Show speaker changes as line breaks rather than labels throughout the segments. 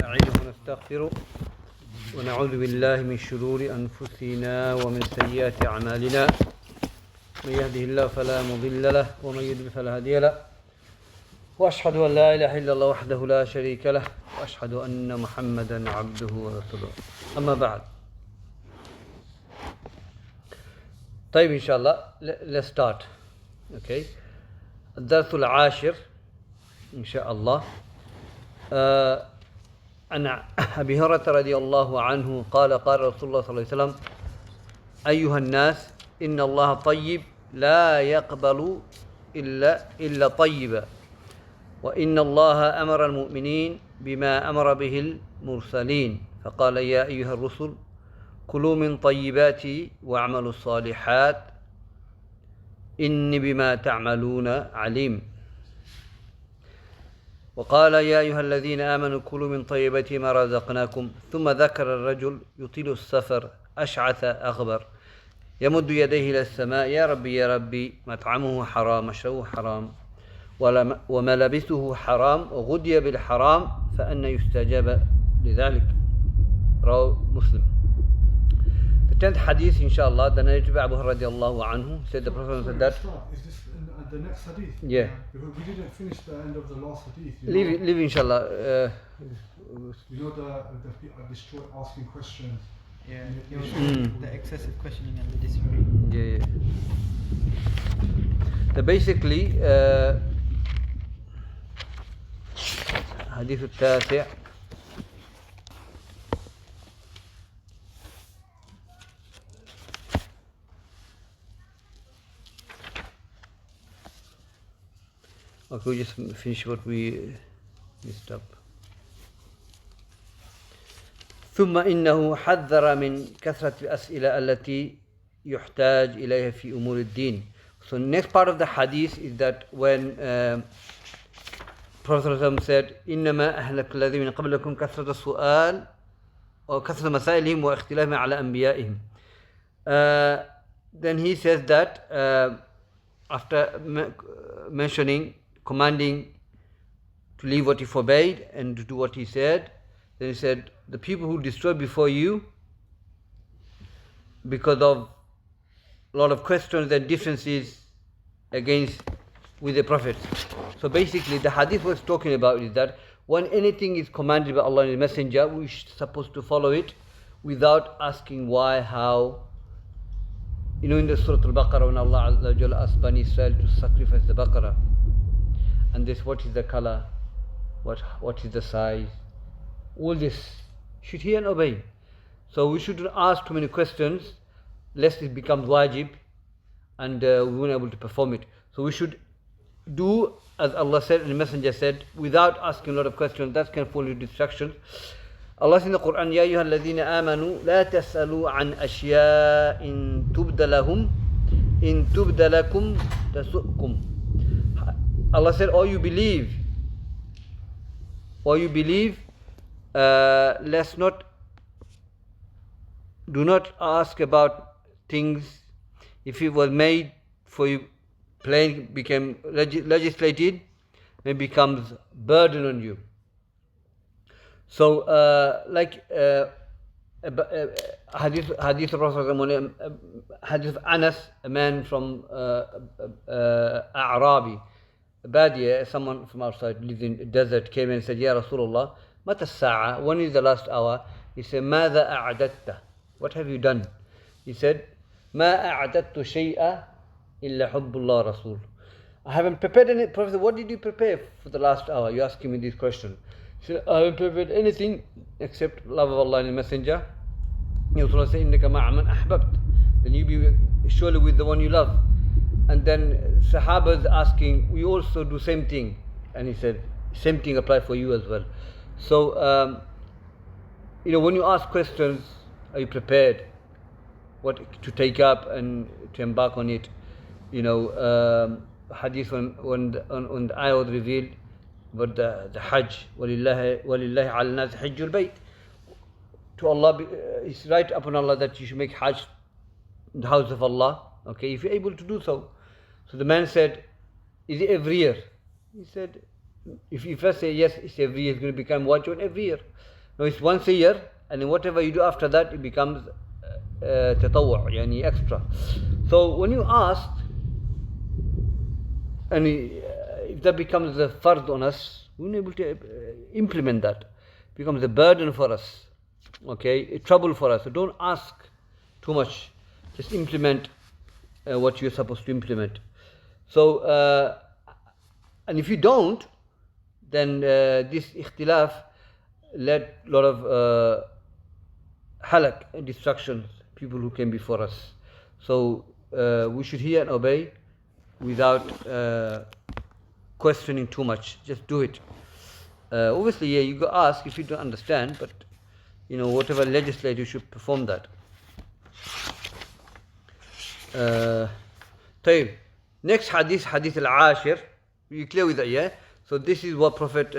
ونستعينه ونستغفره ونعوذ بالله من شرور أنفسنا ومن سيئات أعمالنا من يهده الله فلا مضل له ومن يضلل فلا هادي له وأشهد أن لا إله إلا الله وحده لا شريك له وأشهد أن محمدا عبده ورسوله أما بعد. طيب إن شاء الله let's start. Okay. الدرس العاشر إن شاء الله. عن أبي هريرة رضي الله عنه قال قال رسول الله صلى الله عليه وسلم: أيها الناس إن الله طيب لا يقبل إلا طيبا وإن الله أمر المؤمنين بما أمر به المرسلين فقال: يا أيها الرسل كلوا من طيبات واعملوا الصالحات إني بما تعملون عليم. وقال: يا أيها الذين آمنوا كلوا من طيبات ما رزقناكم. ثم ذكر الرجل يطيل السفر أشعث أغبر يمد يديه إلى السماء: يا ربي يا ربي مطعمه حرام مشربه حرام وملبسه حرام وغدي بالحرام فأنى يستجاب لذلك. رواه مسلم. The 10th hadith, inshallah, the narrative Abu Hurairah radiallahu anhu said the Prophet said that.
Is this the next hadith?
Yeah.
Because we didn't finish the end of the last hadith.
Leave inshallah.
You know the people destroy asking questions.
Yeah, the excessive questioning and the disagreeing.
Yeah. The basically حديث التاسع Okay, we just finish what we missed up. ثم إنه حذر من كثرة الأسئلة التي يحتاج إليها في أمور الدين. So next part of the hadith is that when Prophet ﷺ said إنما أهلك الذين من قبلكم كثرة السؤال وكثرة مسائلهم واختلافهم على أنبيائهم. Then he says that after commanding to leave what he forbade and to do what he said, then he said the people who destroyed before you because of a lot of questions and differences with the prophets. So basically the hadith was talking about is that when anything is commanded by Allah and His Messenger, we are supposed to follow it without asking why, how. You know, in the Surah Al-Baqarah, when Allah Azza wa Jalla asked Bani Israel to sacrifice the Baqarah, and this, what is the color, what is the size, all this should hear and obey. So we shouldn't ask too many questions lest it becomes wajib and we won't be able to perform it. So we should do as Allah said and the Messenger said without asking a lot of questions. That can fall into distractions. Allah says in the Quran: يا أيها الذين آمنوا لا تسألوا عن أشياء إن تبد لكم تسؤكم. Allah said, "Oh, you believe, do not ask about things if it was made for you plain, became legislated, it becomes burden on you." So, hadith of Prophet, hadith of Anas, a man from A'rabi, Badia, someone from outside, lives in the desert, came and said, "Ya Rasulullah, mata as-sa'a? When is the last hour?" He said, "Mada a'adatta? What have you done?" He said, "Ma a'adattu shay'a illa hubbullah Rasul." I haven't prepared any. Prophet, what did you prepare for the last hour? You asking me this question. He said, "I haven't prepared anything except love of Allah and His Messenger." Rasulullah said, "Innaka ma'a man ahbabt." Then you be surely with the one you love. And then Sahabas asking, we also do same thing. And he said, same thing apply for you as well. So, when you ask questions, are you prepared? What to take up and to embark on it? Hadith when the ayah was revealed about the Hajj. وَلِلَّهِ عَلَى النَّاسِ حِجُّ الْبَيْتِ. To Allah, it's right upon Allah that you should make Hajj in the house of Allah. Okay, if you're able to do so. So the man said, "Is it every year?" He said, If you first say yes, it's every year, it's going to become wajib every year. No, it's once a year, and then whatever you do after that, it becomes tatawwu', yani extra. So when you ask, and if that becomes a fard on us, we're not able to implement that. It becomes a burden for us, okay, a trouble for us. So don't ask too much. Just implement what you're supposed to implement. So, and if you don't, then this ikhtilaf led a lot of halak, destructions, people who came before us. So we should hear and obey without questioning too much. Just do it. Obviously, yeah, you go ask if you don't understand, but you know, whatever legislator, you should perform that. طيب. Next hadith, hadith al-ashir. You clear with that, yeah? So this is what Prophet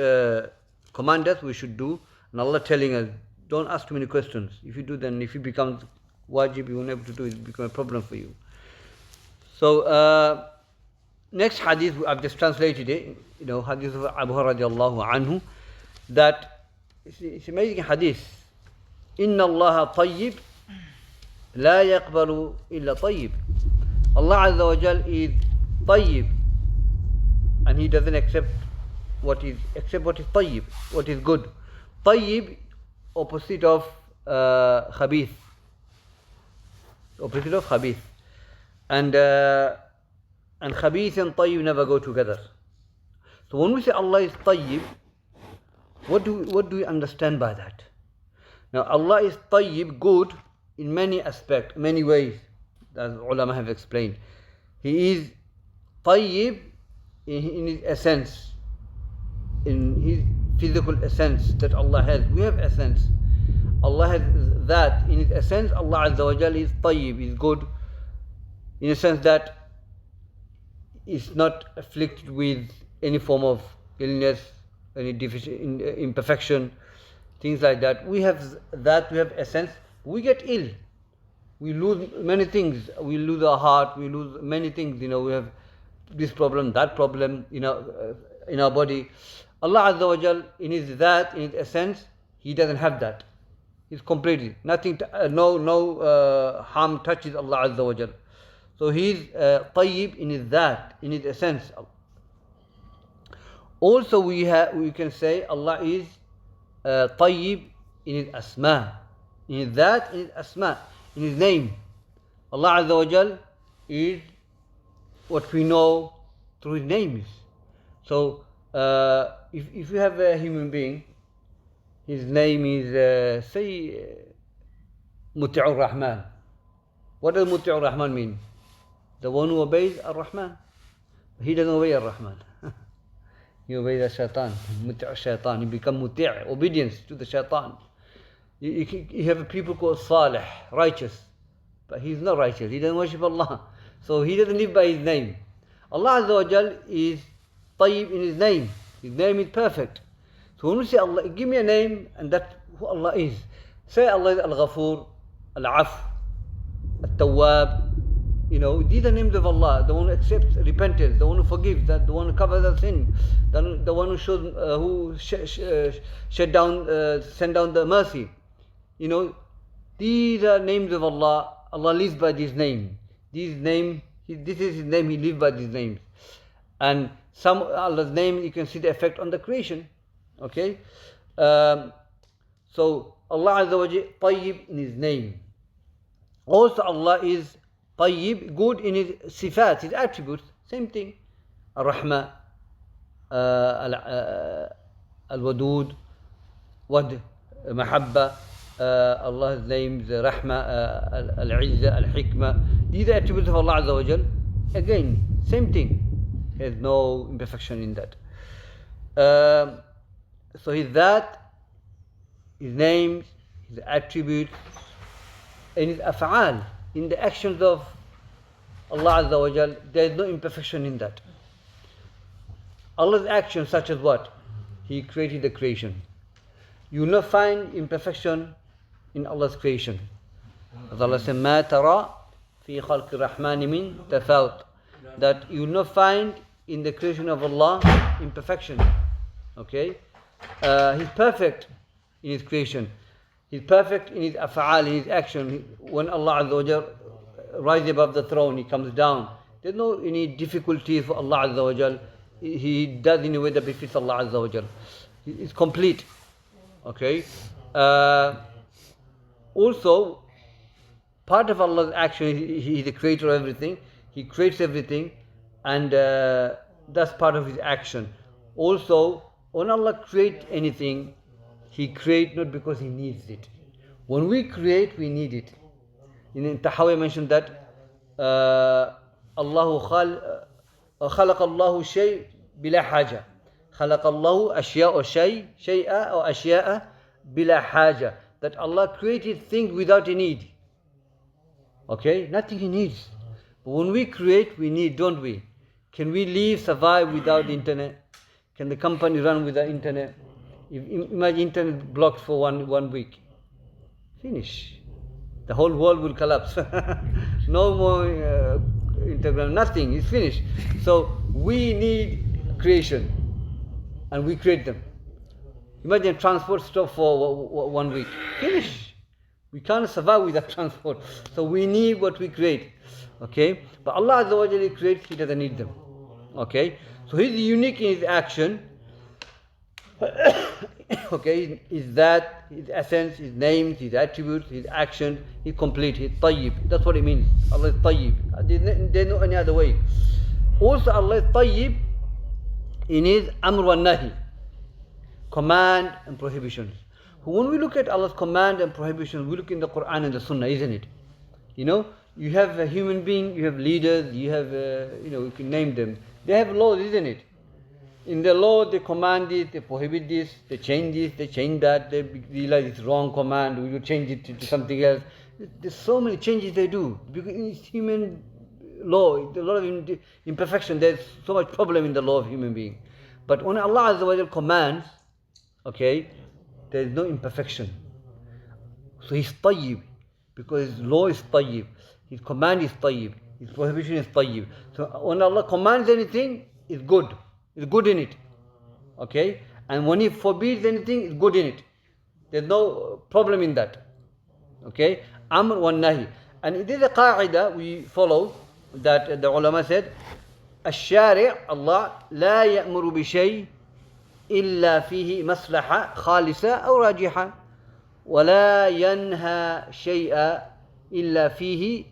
commanded us we should do. And Allah telling us, don't ask too many questions. If you do, then if it becomes wajib, you won't be able to do it, it becomes a problem for you. So next hadith, I've just translated it, you know, hadith of Abu Hurairah radiallahu anhu, that it's amazing hadith. إن الله طيب لا يقبل إلا طيب. Allah Azza wa Jal is طيب, and He doesn't accept what is طيب, what is good. طيب, opposite of khabith. Opposite of khabith. And khabith and طيب never go together. So when we say Allah is طيب, what do we understand by that? Now Allah is طيب, good, in many aspects, many ways, as ulama have explained. He is طيب in his essence, in his physical essence that Allah has. We have essence. Allah has that in his essence. Allah Azza wa Jal is طيب, is good, in a sense that is not afflicted with any form of illness, any imperfection, things like that. We have that, we have essence. We get ill. We lose many things. We lose our heart. We lose many things. You know, we have this problem, that problem, you know, in our body. Allah Azza wa Jal, in his that, in his essence, He doesn't have that. He's completely nothing. No harm touches Allah Azza wa Jal. So He's طيب in his that, in his essence. Also, we can say Allah is طيب in his asma, in his that, in his asma, in his name. Allah Azza wa Jal is what we know through his names. So if you have a human being, his name is say Muti'ur Rahman. What does Muti'ur Rahman mean? The one who obeys Ar-Rahman. He doesn't obey Ar-Rahman. He obeys the shaitan, Muti'ur shaitan. He becomes muti', obedience to the shaitan. You have people called Salih, righteous, but he's not righteous. He doesn't worship Allah, so he doesn't live by his name. Allah Azza wa Jal is طيب in his name. His name is perfect. So when we say Allah, give me a name, and that's who Allah is. Say Allah is Al-Ghafur, Al-Af, Al-Tawwab. You know, these are names of Allah. The one who accepts repentance, the one who forgives, the one who covers the sin, the one who shows, send down the mercy. You know, these are names of Allah. Allah lives by this name. This is His name. He lives by these names. And some Allah's name, you can see the effect on the creation. Okay, so Allah Azza wa Jalla طيب in His name. Also, Allah is طيب, good in His sifat, His attributes. Same thing. Ar-Rahma, Al-Wadud, Wad, Mahabba. Allah's names, Rahma, Al-Izza, Al-Hikmah. These are attributes of Allah Azza wa Jal. Again, same thing. There's no imperfection in that. So His that, His names, His attributes, and His af'al, in the actions of Allah Azza wa Jal, there is no imperfection in that. Allah's actions, such as what? He created the creation. You will not find imperfection in Allah's creation. As Allah said, مَا تَرَى فِي خَلْقِ الرَّحْمَنِ مِنْ تَفَاوْتٍ. That you will not find in the creation of Allah imperfection. Okay? He's perfect in His creation. He's perfect in His af'al, in His action. When Allah Azza wa Jal rises above the throne, He comes down. There's no any difficulty for Allah Azza wa Jal. He does in a way that befits Allah Azza wa Jal. It's complete. Okay. Also, part of Allah's action, He is the creator of everything. He creates everything, and that's part of His action. Also, when Allah creates anything, He creates not because He needs it. When we create, we need it. In Tahawi mentioned that Allahu خلق الله شيء بلا حاجة. خلق الله أشياء شيئا أو أشياء بلا حاجة. That Allah created things without a need. Okay, nothing He needs. But when we create, we need, don't we? Can we live, survive without internet? Can the company run without internet? Imagine internet blocked for one week. Finish. The whole world will collapse. No more Instagram, nothing. It's finished. So we need creation, and we create them. Imagine transport stop for 1 week. Finish. We can't survive without transport. So we need what we create. Okay? But Allah Azza wa Jalla creates, He doesn't need them. Okay? So He's unique in His action. Okay? Is that His essence, His names, His attributes, His actions, He's complete, He's tayyib. That's what it means. Allah is tayyib. There's no any other way. Also Allah is tayyib in His amr wa nahi, command and prohibitions. When we look at Allah's command and prohibitions, we look in the Quran and the Sunnah, isn't it? You know, you have a human being, you have leaders, you have, you can name them. They have laws, isn't it? In the law, they command this, they prohibit this, they change that, they realize it's wrong command, we will change it to something else. There's so many changes they do. Because it's human law, a lot of imperfection, there's so much problem in the law of human being. But when Allah Azza wa Jalla commands, okay, there is no imperfection. So He's tayyib, because His law is tayyib, His command is tayyib, His prohibition is tayyib. So when Allah commands anything, it's good. It's good in it. Okay? And when He forbids anything, it's good in it. There's no problem in that. Okay? Amr wa nahi. And it is a qaida we follow that the ulama said, الشارع Allah لا يأمر بشيء إلا فيه مصلحة خالصة أو راجحة ولا ينهى شيئا إلا فيه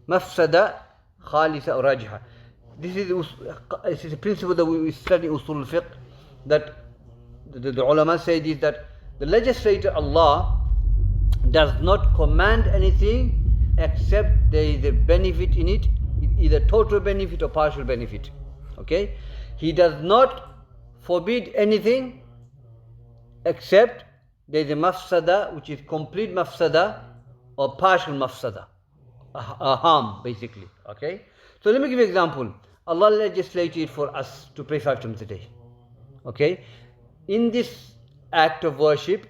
مفسدة خالصة أو راجحة. This is a principle that we study usul al-fiqh, that the ulama say this, that the legislator Allah does not command anything except there is a benefit in it, either total benefit or partial benefit. Okay? He does not forbid anything except there is a mafsada, which is complete mafsada or partial mafsada, a harm basically. Okay? So let me give you an example. Allah legislated for us to pray 5 times a day. Okay? In this act of worship,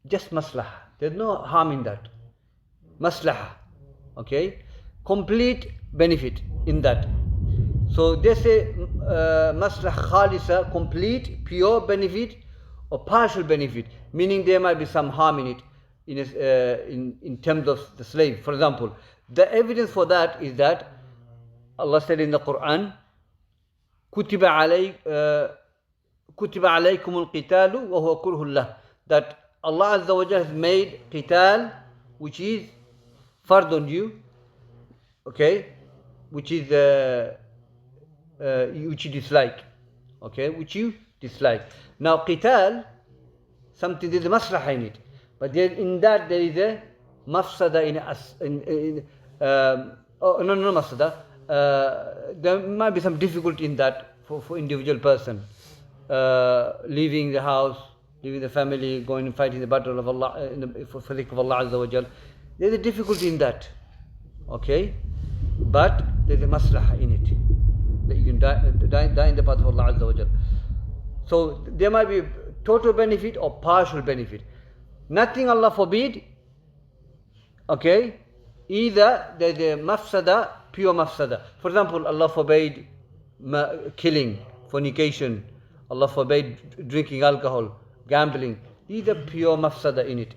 just maslaha. There's no harm in that. Maslaha. Okay? Complete benefit in that. So they say maslaha khalisa, complete, pure benefit or partial benefit, meaning there might be some harm in it in terms of the slave. For example, the evidence for that is that Allah said in the Quran, كُتِبَ عَلَيْكُمُ الْقِتَالُ وَهُوَ كُرْهُ اللَّهِ, that Allah Azza wa Jalla has made qital, which is fard on you, okay, which is which you dislike, okay, which you dislike. Now qital, something, there's a maslaha in it, but in that there is a mafsada no mafsada. There might be some difficulty in that for individual person, leaving the house, leaving the family, going and fighting the battle of Allah for the sake of Allah Azza wa Jal. There's a difficulty in that. Okay? But there's a maslaha in it, that you can die in the path of Allah Azza wa Jal. So there might be total benefit or partial benefit. Nothing Allah forbid. Okay? Either there's a mafsada, pure mafsada. For example, Allah forbade killing, fornication. Allah forbade drinking alcohol, gambling. these are pure mafsada in it.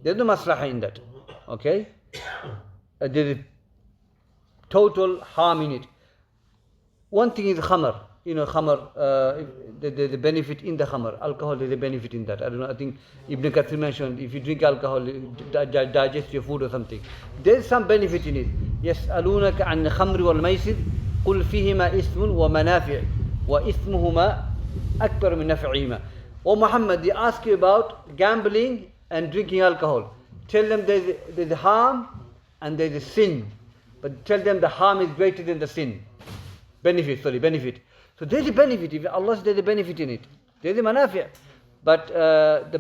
There's no maslaha in that. Okay? There is total harm in it. One thing is khamar. You know, khamar, there's a benefit in the khamar. Alcohol, there's a benefit in that. I don't know, I think Ibn Kathir mentioned, if you drink alcohol, it digest your food or something. There's some benefit in it. يَسْأَلُونَكَ عَنْ الْخَمْرِ وَالْمَيْسِرِ قُلْ فِيهِمَا إِثْمٌ وَمَنَافِعُ وَإِثْمُهُمَا أَكْبَرُ مِنْ نَفْعِهِمَا. O Muhammad, they ask you about gambling and drinking alcohol. Tell them there's a harm and there's a sin. But tell them the harm is greater than the sin. Benefit. So there's a benefit. If Allah says there's a benefit in it. There's a manafi'. But the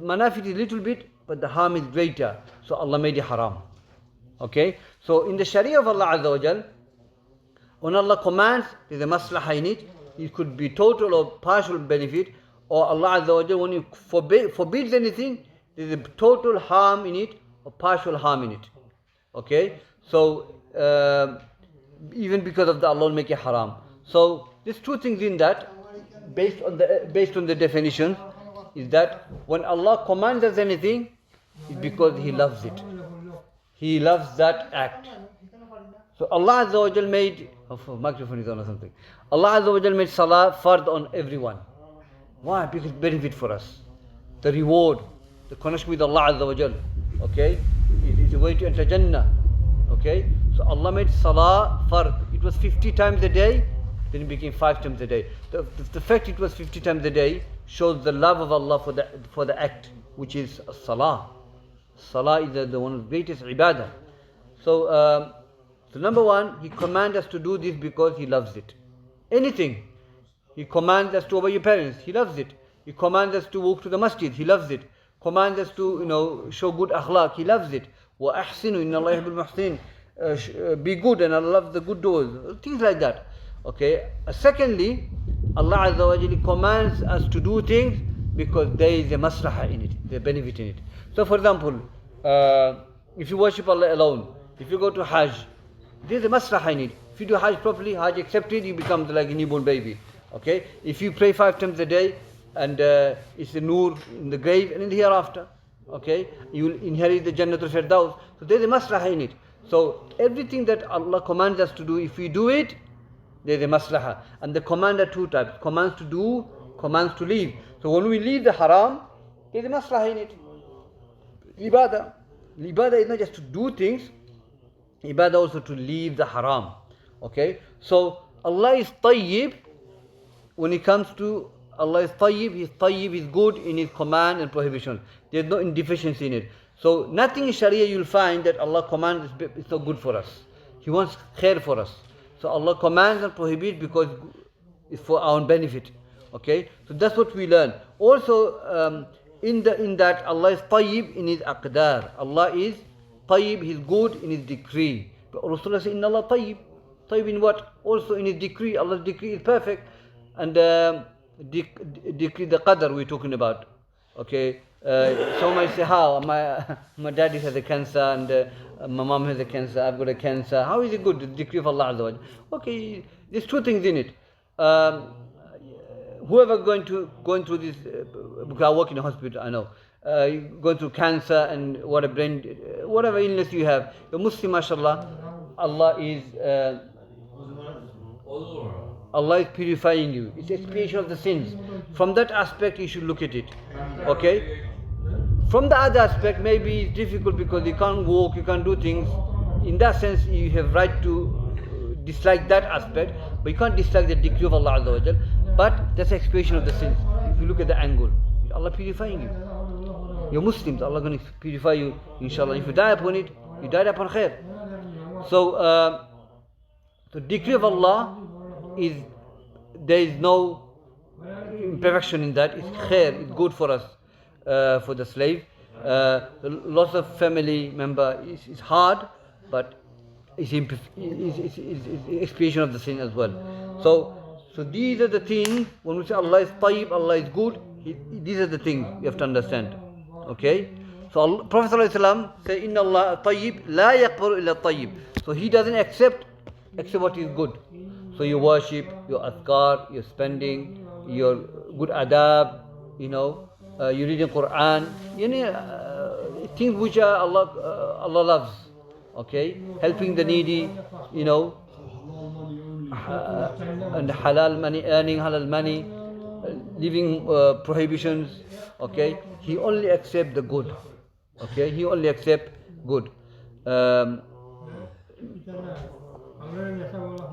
manafi is a little bit, but the harm is greater. So Allah made it haram. Okay? So in the Sharia of Allah Azza wa Jal, when Allah commands, there's a maslaha in it. It could be total or partial benefit. Or Allah Azza wa Jal, when He forbids anything, there's a total harm in it or partial harm in it. Okay? So even because of that, Allah will make it haram. So there's two things in that, based on the definition, is that when Allah commands us anything, it's because He loves it. He loves that act. So Allah Azza wa Jal made, microphone is on or something. Allah Azza wa Jal made salah fard on everyone. Why? Because it's benefit for us. The reward, the connection with Allah Azza wa Jal. Okay? It is a way to enter Jannah. Okay? So Allah made salah fard. It was 50 times a day, then it became 5 times a day. The fact it was 50 times a day shows the love of Allah for the act, which is salah. Salah is the one of the greatest ibadah. So number one, He commands us to do this because He loves it. Anything. He commands us to obey your parents. He loves it. He commands us to walk to the masjid. He loves it. Commands us to, show good akhlaq. He loves it. وَأَحْسِنُوا إِنَّ اللَّهَ يُحِبُّ الْمُحْسِنِينَ. Be good and Allah loves the good doers. Things like that. Okay. Secondly, Allah Azza wa Jalla commands us to do things because there is a maslaha in it, the benefit in it. So for example, if you worship Allah alone, if you go to Hajj, there is a maslaha in it. If you do Hajj properly, Hajj accepted, you become like a newborn baby. Okay? If you pray 5 times a day, and it's a nur in the grave and in the hereafter, okay, you will inherit the Jannatul Firdaus. So there is a maslaha in it. So everything that Allah commands us to do, if we do it, there is a maslaha. And the command are 2 types: commands to do, commands to leave. So when we leave the haram, there is a maslaha in it. Ibadah. Ibadah is not just to do things, ibadah also to leave the haram. Okay? So Allah is tayyib. When it comes to Allah is tayyib, He is tayyib, He is good in His command and prohibition. There is no indeficiency in it. So nothing in Sharia you will find that Allah commands is not good for us. He wants khair for us. So Allah commands and prohibits because it's for our own benefit. Okay? So that's what we learn. Also, in that Allah is tayyib in His aqdar. Allah is tayyib, He is good in His decree. But Rasulullah said, Inna Allah tayyib. Tayyib in what? Also in His decree. Allah's decree is perfect. And decree, the qadr we're talking about. Okay? Some might say, how? My daddy has a cancer and my mom has a cancer, I've got a cancer. How is it good? The decree of Allah Azza wa Jalla. Okay, there's 2 things in it. Whoever going through this, because I work in a hospital, I know, going through cancer and whatever illness you have, you're Muslim, mashallah, Allah is purifying you. It's expiation of the sins. From that aspect, you should look at it. Okay? From the other aspect, maybe it's difficult because you can't walk, you can't do things. In that sense, you have right to dislike that aspect, but you can't dislike the decree of Allah Azza wa Jal. But that's expiation of the sins. If you look at the angle, Allah purifying you. You're Muslims, Allah going to purify you, inshallah. If you die upon it, you died upon khair. So, the decree of Allah there is no imperfection in that. It's khair, it's good for us, for the slave. Loss of family member is hard, but it's expiation of the sin as well. So these are the things, when we say Allah is tayyib, Allah is good, these are the things you have to understand. Okay? So Prophet ﷺ said, Inna Allah tayyib, la yaqbalu illa tayyib. So He doesn't accept what is good. So your worship, your adhkar, your spending, your good adab, you reading Quran, things which are Allah loves. Okay, helping the needy, and halal money, earning halal money, leaving prohibitions. Okay, He only accepts the good. Okay, He only accepts good.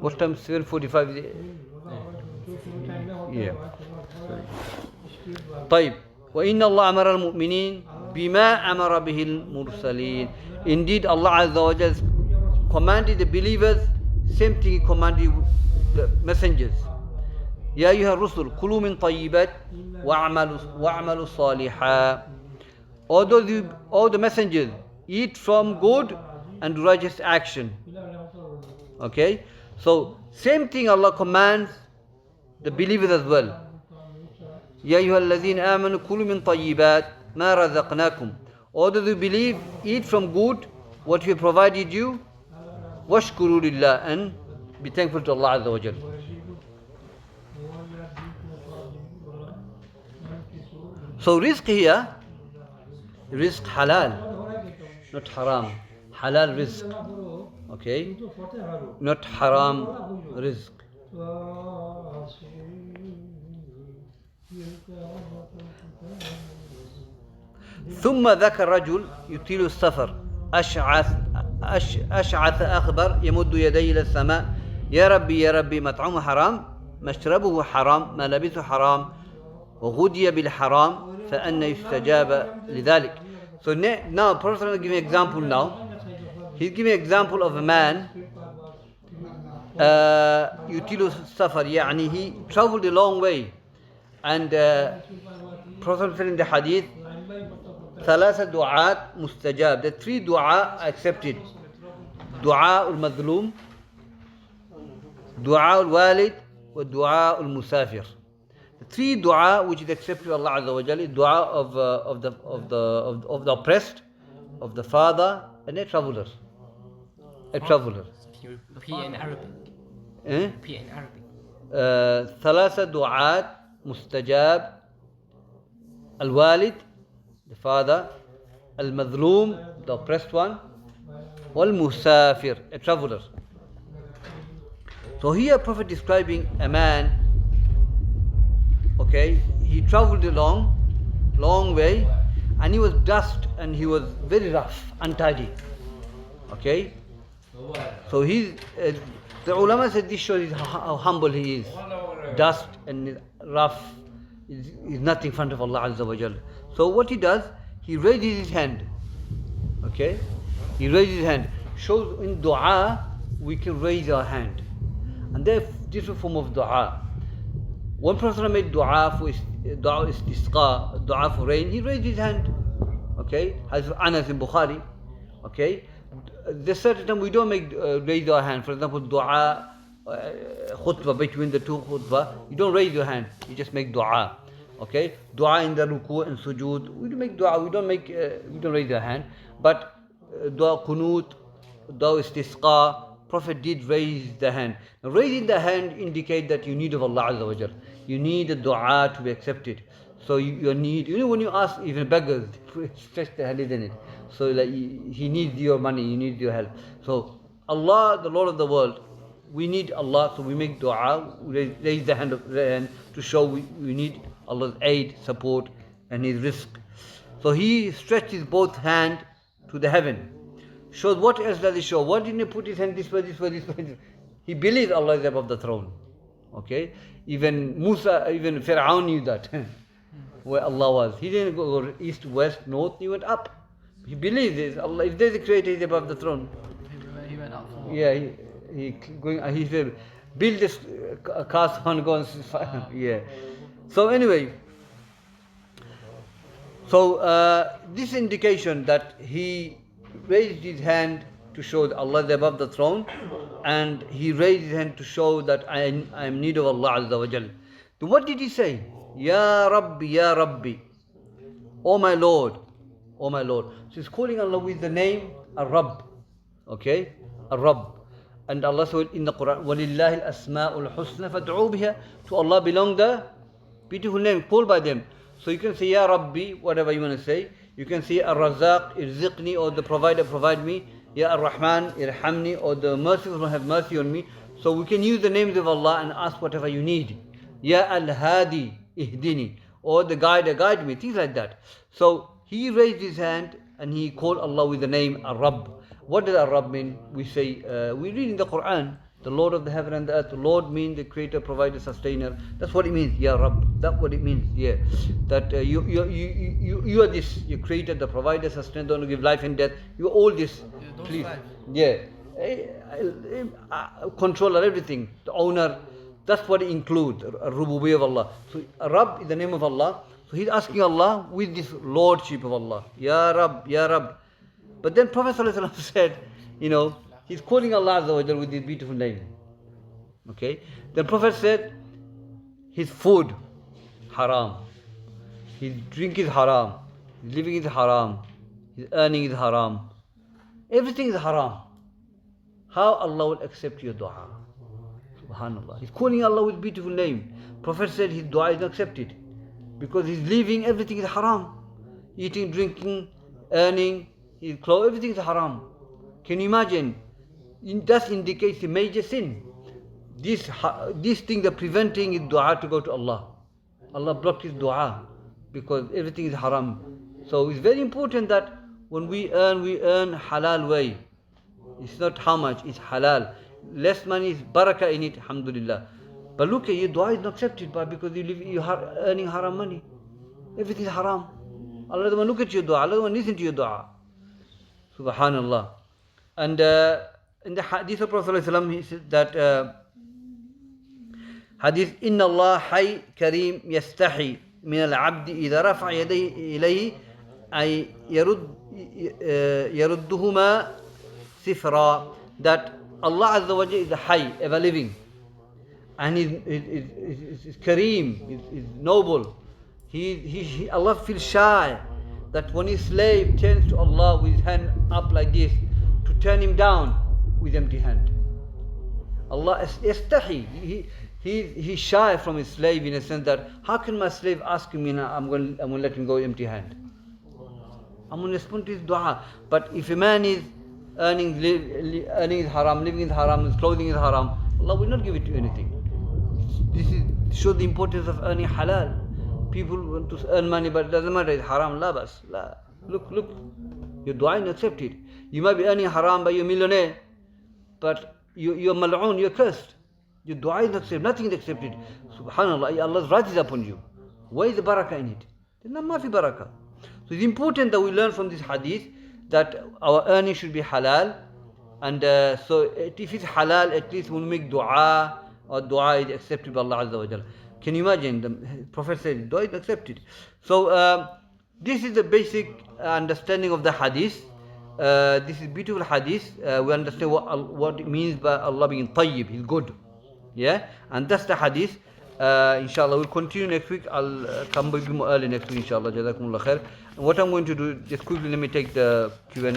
What time? 7:45. Yeah. طيب. وإن الله أمر المؤمنين بما أمر به المرسلين. Indeed, Allah Azza wa Jalla commanded the believers same thing He commanded the messengers. يا أيها الرسل كلوا من طيبات وأعملوا صالحا. All the messengers, eat from good and righteous action. Okay, so same thing Allah commands the believers as well. يا أيها الذين آمنوا كلوا من طيبات ما رزقناكم. All those who believe, eat from good what we have provided you. واشكروا لله, and be thankful to Allah Azza wa Jalla. So rizq here, rizq halal, not haram. Halal rizq. Okay, not haram rizq. ثم ذكر رجل يطيل السفر أشعث أخبر يمد يديه إلى السماء يا ربي مطعمه حرام مشربه حرام ملابسه حرام وغذي بالحرام فأن يستجاب لذلك. So now Prophet will give me an example now. He's giving an example of a man يطيل السفر, يعني he traveled a long way, and Prophet said in the hadith ثلاثة دعاء مستجاب. The 3 dua are accepted. دعاء المظلوم, دعاء الوالد, ودعاء المسافر. The 3 dua which is accepted by Allah Azza wa Jalla, dua of the oppressed, of the father, and a traveler. A traveler.
Can you repeat in Arabic? Repeat in Arabic.
ثلاثة دعاء مستجاب. الوالد, the father, المظلوم, the oppressed one, والمسافر, a traveler. So here Prophet describing a man, okay, he traveled a long way, and he was dust and he was very rough, untidy. Okay, so the ulama said this shows how humble he is. Dust and rough is nothing in front of Allah Azza wa Jalla. So what he does, he raises his hand. Okay, he raises his hand. Shows in dua we can raise our hand, and there are different form of dua. One Prophet made dua for dua istisqa, dua for rain. He raised his hand. Okay, as Anas in Bukhari. Okay, there's certain time we don't make raise our hand. For example, dua khutbah, between the 2 khutbah, you don't raise your hand. You just make dua. Okay, dua in the ruku and sujood, we do make dua. We don't raise our hand. But dua qunut, dua istisqa, Prophet did raise the hand. Now, raising the hand indicates that you need of Allah Azza wa Jal. You need the dua to be accepted. So you need, when you ask even beggars, stretch their hand, isn't it? So like he needs your money, he needs your help. So Allah, the Lord of the world, we need Allah, so we make dua, raise the hand to show we need Allah's aid, support, and His rizq. So he stretches both hands to the heaven. Shows what else does he show? What didn't he put his hand this way, this way, this way? He believes Allah is above the throne. Okay? Even Musa, even Fir'aun knew that. Where Allah was. He didn't go east, west, north, he went up. He believes this. Allah, if there's a creator, he's above the throne.
He went up.
Yeah, he said, build this cast on, go and yeah. So anyway, this indication that he raised his hand to show that Allah is above the throne, and he raised his hand to show that I am in need of Allah Azza wa Jal. Then what did he say? Ya Rabbi, oh my Lord, oh my Lord. So he's calling Allah with the name Ar-Rabb. Okay? Ar-Rabb. And Allah said in the Quran, وَلِلَّهِ الْأَسْمَاءُ الْحُسْنَى فَادْعُوا بِهَا. To Allah belong the beautiful name, called by them. So you can say Ya Rabbi, whatever you want to say. You can say Ar-Razzaq, Irziqni, or the provider, provide me. Ya Ar-Rahman, Irhamni, or the merciful one, have mercy on me. So we can use the names of Allah and ask whatever you need. Ya Al-Hadi, Ihdini, or the guide, guide me, things like that. So he raised his hand and he called Allah with the name Ar-Rabb. What does Ar-Rabb mean? We say, we read in the Quran, the Lord of the heaven and the earth. The Lord means the creator, provider, sustainer. That's what it means, Ya Rabb. That's what it means, yeah. That you are this, you created the provider, sustainer, don't give life and death. You are all this.
those
Please.
five.
Yeah. Controller, everything, the owner. That's what it includes, Rububiyyah of Allah. So Rabb is the name of Allah. So he's asking Allah with this lordship of Allah. Ya Rabb, Ya Rabb. But then Prophet ﷺ said, he's calling Allah Azza wa Jal with this beautiful name. Okay? Then Prophet said, his food, haram. His drink is haram. His living is haram. His earning is haram. Everything is haram. How Allah will accept your dua? Subhanallah. He's calling Allah with beautiful name. Prophet said his dua is not accepted. Because his living, everything is haram. Eating, drinking, earning, his clothes, everything is haram. Can you imagine? That indicates a major sin. This thing that preventing his dua to go to Allah. Allah blocked his dua because everything is haram. So it's very important that when we earn halal way. It's not how much, it's halal. Less money is barakah in it, alhamdulillah. But look at your dua is not accepted because you are earning haram money. Everything is haram. Allah doesn't want to look at your dua, Allah doesn't want to listen to your dua. Subhanallah. And in the hadith of Prophet ﷺ, he said that hadith, Inna Allah hay kareem yastahi min al-abdi idha rafa yadayhi ilayhi ay yarudduhuma sifra, that Allah Azza wa Jalla is the Hayy, ever living, and is Kareem, is noble. Allah feels shy that when his slave turns to Allah with his hand up like this, to turn him down with empty hand. Allah yastahi, he's shy from his slave in a sense that how can my slave ask me now, I'm going to let him go empty hand? I'm going to respond to his dua. But if a man is earning is haram, living is haram, his clothing is haram, Allah will not give it to anything. This shows the importance of earning halal. People want to earn money, but it doesn't matter, it's haram, la bas. La. Look, your dua is accepted. You might be earning haram, but you're a millionaire, but you're mal'oon, you're cursed. Your dua is not accepted, nothing is accepted. Subhanallah, Allah's wrath is upon you. Where is the barakah in it? There's not mafi barakah. So it's important that we learn from this hadith that our earning should be halal, and so if it's halal, at least we'll make dua, or dua is accepted by Allah Azza wa Jalla. Can you imagine? The Prophet said dua is accepted. So this is the basic understanding of the hadith. This is beautiful hadith. We understand what it means by Allah being tayyib, He's good. Yeah, and that's the hadith. Inshallah, we'll continue next week. I'll come back more early next week, inshallah. Jazakumullah khair. And what I'm going to do, just quickly, let me take the Q&A.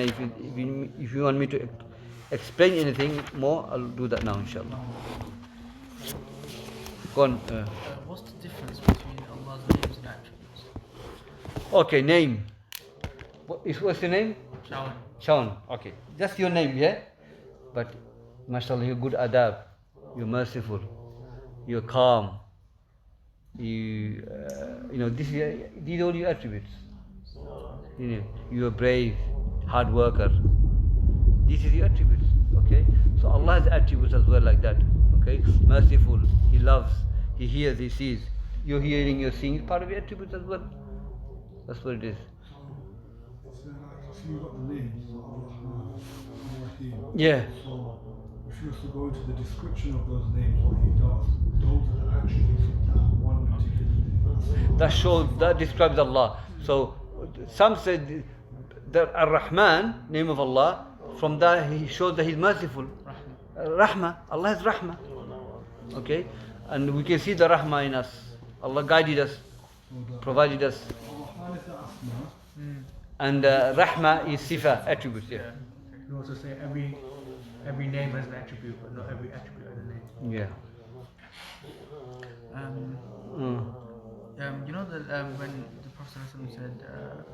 If you want me to explain anything more, I'll do that now, inshallah. Go on.
What's the difference between Allah's names and attributes?
Okay, name. What's your name?
Shawn.
Shawn. Okay, that's your name, yeah? But, mashallah, you're good adab. You're merciful. You're calm. These are all your attributes. You're brave, hard worker. This is your attributes. Okay. So Allah has attributes as well like that. Okay. Merciful. He loves. He hears. He sees. You're hearing. You're seeing. It's part of your attributes as well. That's what it is.
So you've got the names, Ar-Rahman, Ar-Rahim.
Yeah.
So if you was to go into the description of those names, what he does, those are the attributes of that one particular name.
That describes Allah. So some said that Ar-Rahman, name of Allah, from that he shows that He's merciful. Rahmah. Allah has Rahmah. Okay? And we can see the Rahmah in us. Allah guided us, provided us.
Ar-Rahman is the Asma.
And Rahmah is Sifa, attributes. Yeah.
You also say every name has an attribute, but not every attribute has a name.
Yeah.
You know when the Prophet ﷺ said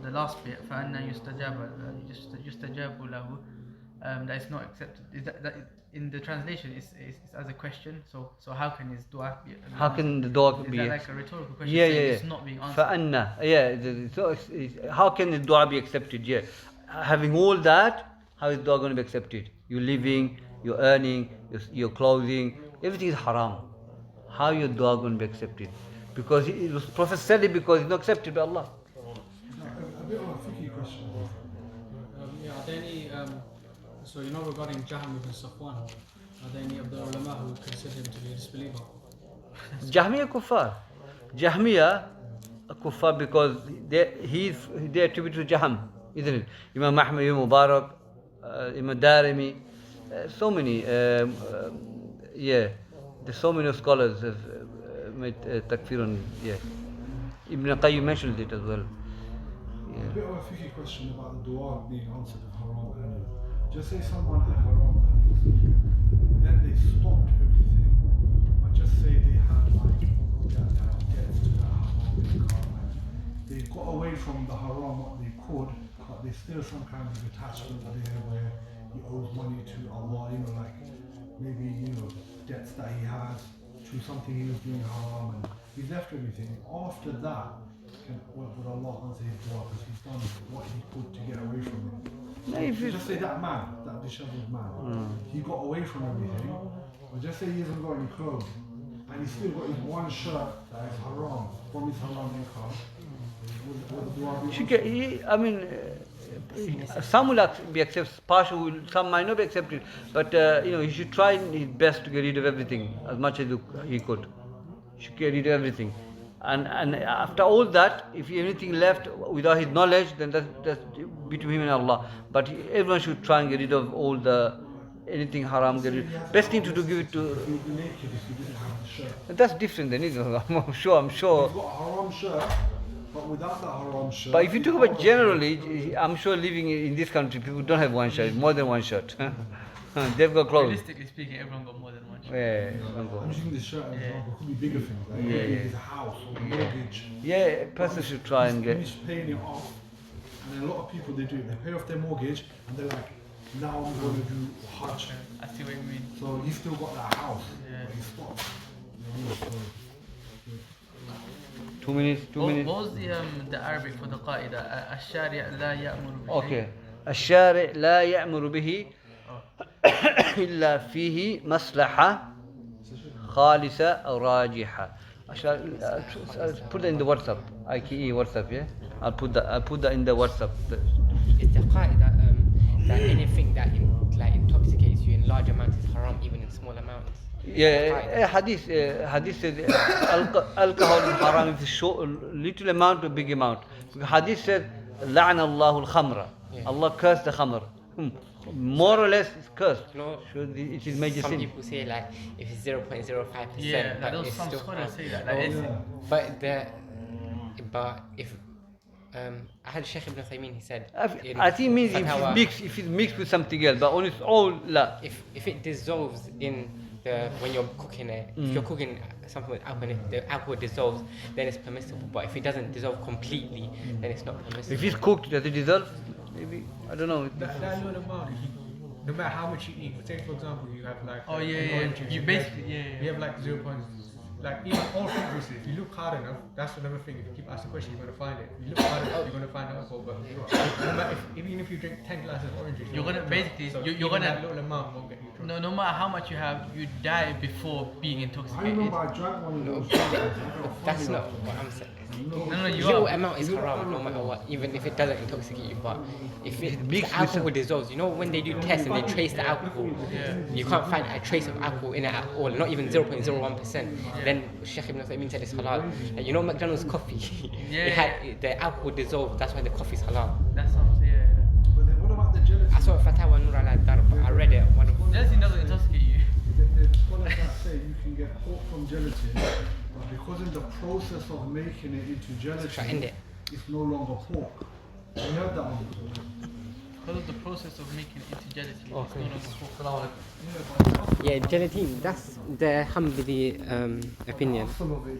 the last bit, فَأَنَّ يُسْتَجَابُ لَهُ, that is not accepted. Is that in the translation is as a question? So how can his dua be?
How can the dua
Is
be?
that like a rhetorical question?
Yeah,
saying
yeah,
It's
yeah.
not being answered.
فَأَنَّ, yeah. So how can the dua be accepted? Yeah. Having all that, how is dua going to be accepted? You're living, you're earning, you're clothing, everything is haram. How your dua going to be accepted? Because it was Prophet said it because it's not accepted by Allah.
A bit of a tricky question.
Are there any, so you know regarding Jahm ibn Safwan, are there any of the ulama who consider him to be a disbeliever?
Jahmiya kuffar. Jahmiya kuffar because they attribute to Jahm, isn't it? Imam Ahmad, Imam Mubarak, Imam Darimi, so many. Yeah, there's so many scholars have made takfir on. Yeah, Ibn Qayyim mentioned it as well.
A bit of a tricky question about the dua being answered of haram earnings. Just say someone had haram earnings, then they stopped everything, but just say they had like debts to that haram income, and they got away from the haram what they could, but there's still some kind of attachment there where he owes money to Allah, like maybe debts that he has to something he was doing haram, and he's left everything. After that, would Allah answer his dua because he's done what he could to get away from it?
No, if
So just say that man, that disheveled man, he got away from everything, or just say he hasn't got any clothes, and he's still got his one shirt that is haram from his haram income. Would the dua be
Should get, some will be accepted, partial, some might not be accepted, but he should try his best to get rid of everything as much as he could. He should get rid of everything. And after all that, if anything left without his knowledge, then that's between him and Allah. But everyone should try and get rid of all anything haram. Get rid. Best thing to do, give it to.
He'd be naked if he didn't have the shirt.
That's different then, isn't it? I'm sure.
He's got a haram shirt, but without that haram shirt.
But if you talk about generally, I'm sure living in this country, people don't have one shirt, more than one shirt. They've got clothes.
Realistically speaking, everyone got more than one.
Yeah,
I'm using this shirt as an example. It could be bigger things, like maybe his house or mortgage.
yeah, a person should try and get.
He's paying it off, and a lot of people they do it. They pay off their mortgage, and they're like, now I'm going to do Hajj.
I see what you mean.
So he's still got that house,
Yeah.
but he's stopped. You know, so,
2 minutes. 2 minutes.
What was the Arabic for the qaida? الشارع لا يأمر بشيء.
Okay. الشارع لا يأمر به إلا فيه مصلحة خالصة أو راجحة. I'll put that in the WhatsApp. IKE WhatsApp, yeah. I'll put that in the WhatsApp.
It's the qaida that anything that intoxicates you in large amounts is haram, even in small amounts.
Yeah, hadith said alcohol is haram if it's little amount or big amount. Hadith said لعن الله الخمر. Allah cursed the khamr. More or less it's cursed.
No,
So it is major
some
sin.
people say like if it's 0.05%,
Yeah,
but
those
it's
some
still
scholars
haram.
say that. Like,
But if I had Sheikh Ibn Uthaymeen, he said in
I think it means
Fatawa,
if it's mixed with something else, but on its own, la.
if it dissolves in when you're cooking it, if you're cooking something with alcohol, and the alcohol dissolves, then it's permissible. But if it doesn't dissolve completely, then it's not permissible.
If it's cooked, does it dissolve? Maybe, I don't know.
That little amount, no matter how much you eat, say for example, you have like.
Oh, yeah.
orange juice,
You
have,
basically, yeah.
You have like 0. Like even all fruit juices, if you look hard enough, that's another thing. If you keep asking questions, you're gonna find it. If you look hard enough, you're gonna find alcohol. But no matter even if you drink 10 glasses of orange juice,
You're gonna basically,
so
you're
even
gonna.
that little amount won't get you drunk.
No matter how much you have, you die before being
I
intoxicated.
remember I drank one of those.
That's not what I'm saying.
No, you
Little
are.
amount is haram no matter what, even if it doesn't intoxicate you. But if the
mixed with
alcohol dissolves, you know when they do tests and they trace the alcohol, you can't find a trace of alcohol in it at all, not even 0.01%. Then Sheikh Ibn Uthaymeen said it's halal. Like, you know McDonald's coffee,
Yeah.
it had the alcohol dissolved. That's why the coffee is halal.
That's what I'm saying.
But then what about the gelatin?
I saw Fatawa Nur ala Darb. I read it. One of
Gelatin doesn't intoxicate you.
The scholars that say you can get pork from gelatin, but because in the process of making it into
Try end
gelatin,
it.
it's no longer pork. You heard that one before?
Because of the process of making it into gelatin, it's no longer pork.
Yeah, gelatin. That's the Hanbali opinion.
Some of it